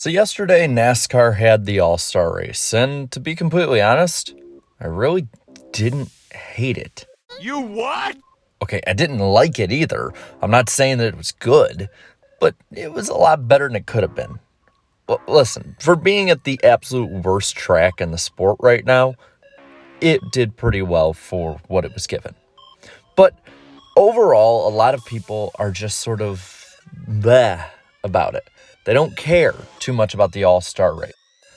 So yesterday, NASCAR had the All-Star Race, and to be completely honest, I really didn't hate it. You what? Okay, I didn't like it either. I'm not saying that it was good, but it was a lot better than it could have been. Well, listen, for being at the absolute worst track in the sport right now, it did pretty well for what it was given. But overall, a lot of people are just sort of bleh about it. They don't care too much about the All-Star Race.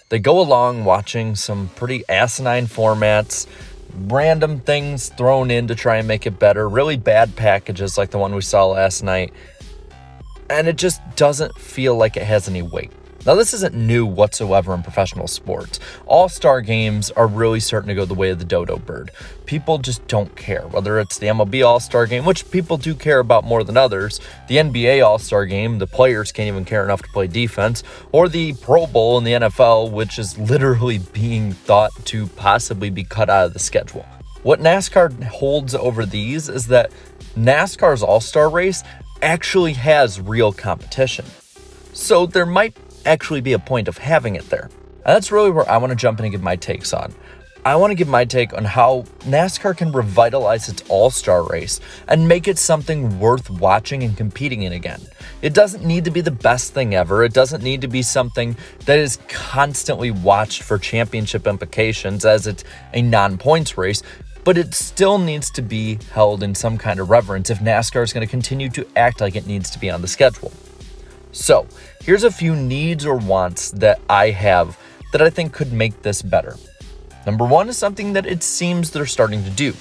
They go along watching some pretty asinine formats, random things thrown in to try and make it better, really bad packages like the one we saw last night, and it just doesn't feel like it has any weight. Now, this isn't new whatsoever in professional sports. All-star games are really starting to go the way of the dodo bird. People just don't care, whether it's the MLB All-Star game, which people do care about more than others, the NBA All-Star game, the players can't even care enough to play defense, or the Pro Bowl in the NFL, which is literally being thought to possibly be cut out of the schedule. What NASCAR holds over these is that NASCAR's All-Star Race actually has real competition. So there might actually be a point of having it there. And that's really where I want to jump in and give my takes on. I want to give my take on how NASCAR can revitalize its All-Star Race and make it something worth watching and competing in again. It doesn't need to be the best thing ever. It doesn't need to be something that is constantly watched for championship implications as it's a non-points race, but it still needs to be held in some kind of reverence if NASCAR is going to continue to act like it needs to be on the schedule. So, here's a few needs or wants that I have that I think could make this better. Number one is something that it seems they're starting to do.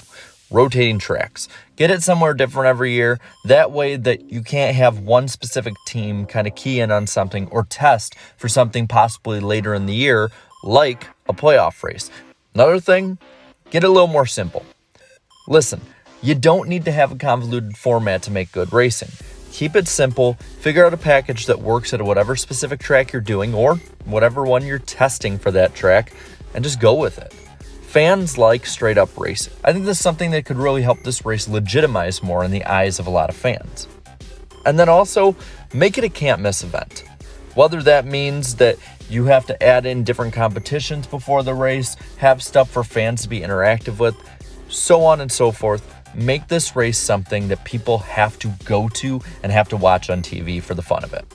Rotating tracks. Get it somewhere different every year. That way that you can't have one specific team kind of key in on something or test for something possibly later in the year, like a playoff race. Another thing, get it a little more simple. Listen, you don't need to have a convoluted format to make good racing. Keep it simple, figure out a package that works at whatever specific track you're doing or whatever one you're testing for that track, and just go with it. Fans like straight up racing. I think this is something that could really help this race legitimize more in the eyes of a lot of fans. And then also, make it a can't miss event. Whether that means that you have to add in different competitions before the race, have stuff for fans to be interactive with, so on and so forth. Make this race something that people have to go to and have to watch on TV for the fun of it.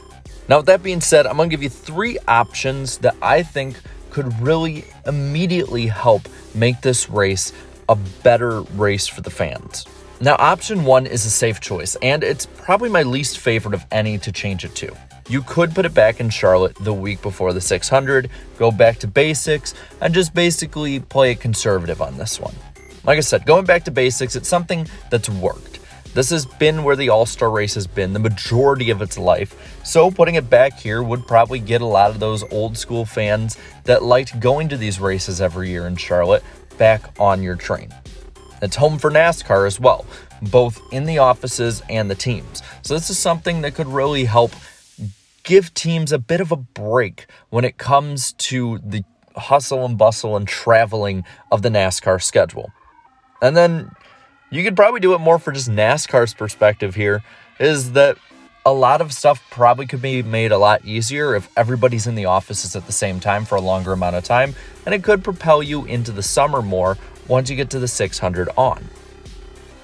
Now, with that being said, I'm going to give you 3 options that I think could really immediately help make this race a better race for the fans. Now, option 1 is a safe choice, and it's probably my least favorite of any to change it to. You could put it back in Charlotte the week before the 600, go back to basics, and just basically play it conservative on this one. Like I said, going back to basics, it's something that's worked. This has been where the All-Star Race has been the majority of its life, so putting it back here would probably get a lot of those old school fans that liked going to these races every year in Charlotte back on your train. It's home for NASCAR as well, both in the offices and the teams. So this is something that could really help give teams a bit of a break when it comes to the hustle and bustle and traveling of the NASCAR schedule. And then you could probably do it more for just NASCAR's perspective here, is that a lot of stuff probably could be made a lot easier if everybody's in the offices at the same time for a longer amount of time, and it could propel you into the summer more once you get to the 600 on.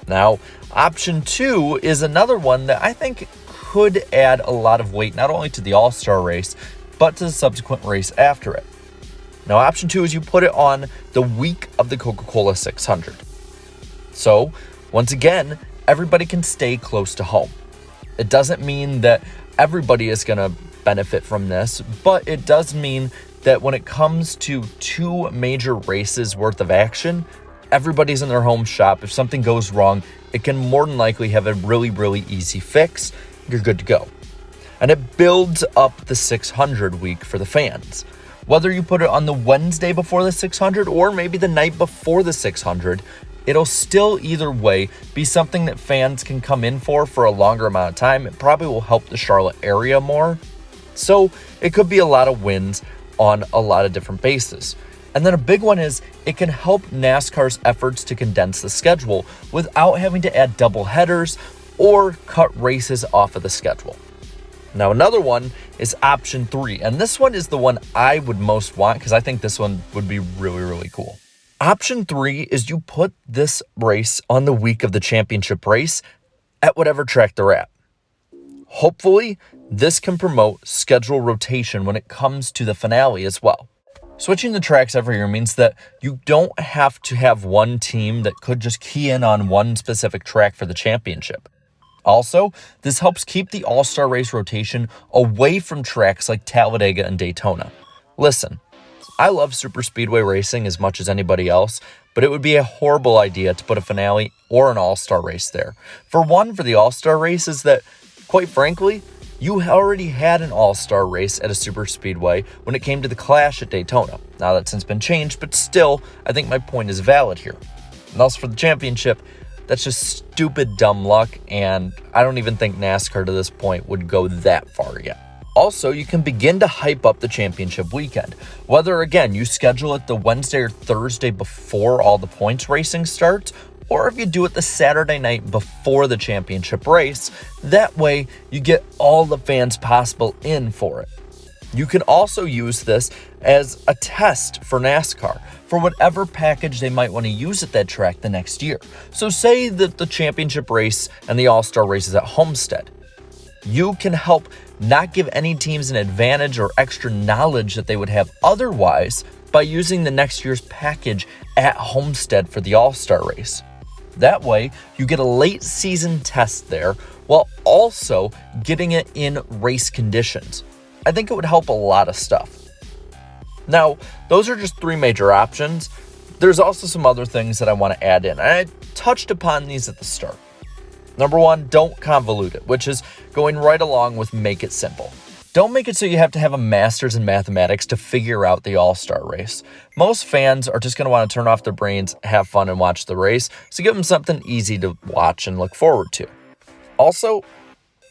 Now, option 2 is another one that I think could add a lot of weight not only to the All-Star Race, but to the subsequent race after it. Now, option 2 is you put it on the week of the Coca-Cola 600. So, once again, everybody can stay close to home. It doesn't mean that everybody is going to benefit from this, but it does mean that when it comes to 2 major races worth of action, everybody's in their home shop. If something goes wrong, it can more than likely have a really, really easy fix. You're good to go. And it builds up the 600 week for the fans. Whether you put it on the Wednesday before the 600 or maybe the night before the 600, it'll still either way be something that fans can come in for a longer amount of time. It probably will help the Charlotte area more. So it could be a lot of wins on a lot of different bases. And then a big one is it can help NASCAR's efforts to condense the schedule without having to add double headers or cut races off of the schedule. Now, another one is option 3, and this one is the one I would most want because I think this one would be really, really cool. Option 3 is you put this race on the week of the championship race at whatever track they're at. Hopefully, this can promote schedule rotation when it comes to the finale as well. Switching the tracks every year means that you don't have to have one team that could just key in on one specific track for the championship. Also, this helps keep the All-Star Race rotation away from tracks like Talladega and Daytona. Listen, I love super speedway racing as much as anybody else, but it would be a horrible idea to put a finale or an All-Star Race there. For the All-Star Race is that, quite frankly, you already had an All-Star Race at a super speedway when it came to the Clash at Daytona. Now that's since been changed, but still, I think my point is valid here. And also for the championship, that's just stupid dumb luck, and I don't even think NASCAR to this point would go that far yet. Also, you can begin to hype up the championship weekend. Whether, again, you schedule it the Wednesday or Thursday before all the points racing starts, or if you do it the Saturday night before the championship race, that way you get all the fans possible in for it. You can also use this as a test for NASCAR for whatever package they might want to use at that track the next year. So say that the championship race and the All-Star race is at Homestead. You can help not give any teams an advantage or extra knowledge that they would have otherwise by using the next year's package at Homestead for the All-Star race. That way, you get a late season test there while also getting it in race conditions. I think it would help a lot of stuff. Now, those are just 3 major options. There's also some other things that I want to add in. I touched upon these at the start. Number 1, don't convolute it, which is going right along with make it simple. Don't make it so you have to have a master's in mathematics to figure out the All-Star race. Most fans are just going to want to turn off their brains, have fun, and watch the race, so give them something easy to watch and look forward to. Also,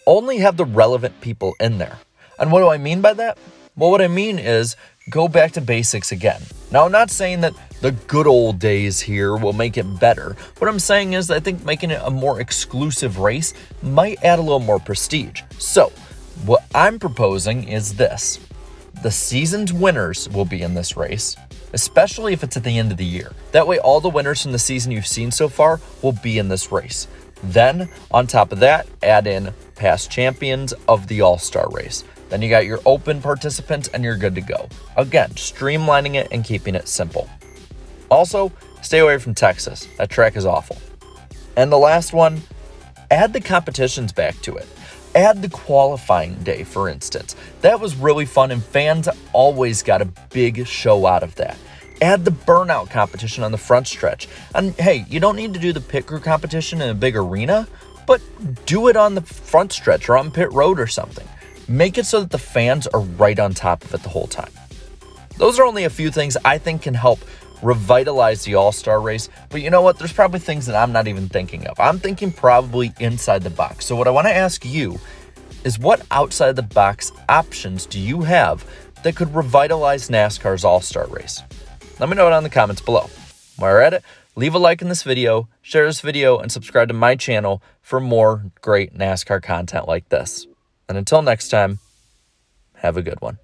only have the relevant people in there. And what do I mean by that? Well, what I mean is go back to basics again. Now, I'm not saying that the good old days here will make it better. What I'm saying is I think making it a more exclusive race might add a little more prestige. So, what I'm proposing is this. The season's winners will be in this race, especially if it's at the end of the year. That way, all the winners from the season you've seen so far will be in this race. Then, on top of that, add in past champions of the All-Star race. Then you got your open participants and you're good to go. Again, streamlining it and keeping it simple. Also, stay away from Texas. That track is awful. And the last one, add the competitions back to it. Add the qualifying day, for instance. That was really fun and fans always got a big show out of that. Add the burnout competition on the front stretch. And hey, you don't need to do the pit crew competition in a big arena, but do it on the front stretch or on pit road or something. Make it so that the fans are right on top of it the whole time. Those are only a few things I think can help revitalize the All-Star race, but you know what? There's probably things that I'm not even thinking of. I'm thinking probably inside the box. So what I want to ask you is what outside the box options do you have that could revitalize NASCAR's All-Star race? Let me know it in the comments below. While you're at it, leave a like in this video, share this video, and subscribe to my channel for more great NASCAR content like this. And until next time, have a good one.